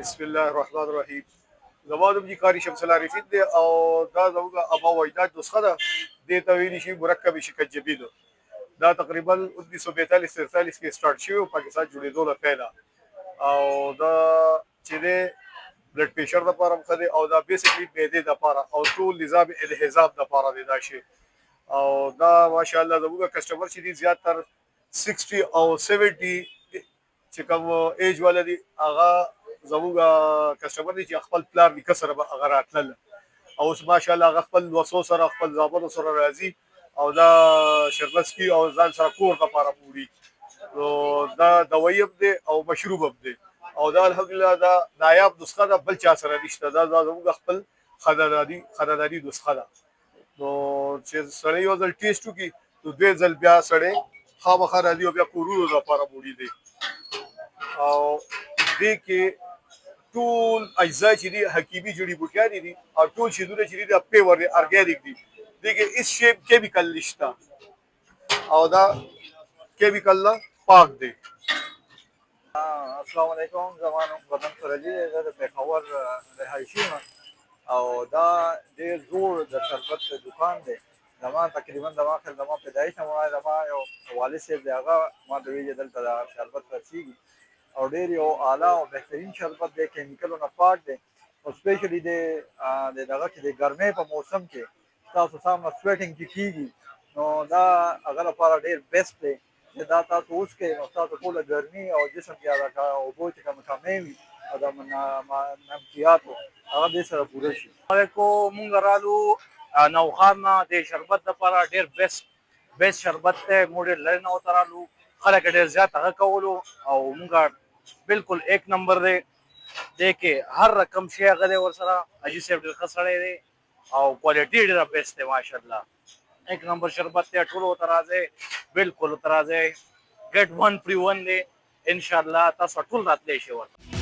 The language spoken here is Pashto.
بسم الله الرحمن الرحیم. زما نوم جي قاري شمس العارفین دی او دا زموږ ابا واجداد نسخه ده. دې ته ویلی شي مرکب شکنجبین. دا تقریبا 1942-43 کې سٹارټ شوی او پاکستان جوړېدو نه پهله او دا چې دی بلډ پریشر دپاره هم ښه دی او دا بیسیکلي معدې دپاره او ټول نظام انحزام دپاره دی دا شی. او دا ماشاءالله زموږ کسټمر چې دي زیاتر 60 او 70 چې کوم ایج والا دي هغه زموږ کسټمر دي چې خپل پلار نیکه سره به هغه راتلل او اوس ماشاءالله هغه خپل وسو سره خپل زامنو سره راځي او دا شربت څکي او ځان سره کور دپاره وړي. نو دا دوایي هم دی او مشروب هم دی او دا الحمدلله دا نایاب نسخه ده، بل چا سره نشته. دا زموږ خپل خانداني نسخه ده. نو چې سړی یو ځل ټیسټ وکړي نو دوی ځل بیا سړی خامخا راځي او بیا کورونو دپاره وړي دی. او دې کې ټول اجزا چې دي حکیمي جړي بوټیانې دي او ټول شیدونه چې دي دا پیور دي، ارګینیک دي. دې کې هېڅ شی کیمیکل نشته او دا کیمیکل نه پاک دی. السلام علیکم. زما نوم بدن سرجي دی، زه د پېښور رهایشي یم او دا ډېر زوړ د شربت دکان دی. زما تقریبا زما پیدایش نه وړاندې زما یو والد صاحب دی، هغه ما ته ویلي دلته دا شربت خرڅېږي او ډېر یو اعلی او بهترین شربت دی، کیمیکلو نه پاک دی او سپیشلي د دغه کې د ګرمۍ په موسم کې تاسو سامنے سویټینګ چې کېږي نو دا هغه لپاره ډېر بیسټ دی چې دا تاسو اوس کې نو تاسو ټوله ګرمي او جسم کې هغه اوبو چې کومه کمې وي او د نمکیاتو هغه دې سره پوره شي. علیکم. مونږ رالو نوخان نه د شربت دپاره ډېر بیسټ شربت دی. موږ ډېر لرې نه ورته رالو، خلک ډېر زیات هغه کولو او مونږ بالکل ایک نمبر دی. دې کې هر رقم شی هغه دی ورسره. حاجي صاحب ډېر ښه سړی دی او کوالټي ډېره بیسټ دی ماشاءالله. ایک نمبر شربت دی، ټول ورته راځئ، بالکل ورته راځئ. ګیټ ون فري ون دی. انشاءالله تاسو ټول راتلی شئ ورته.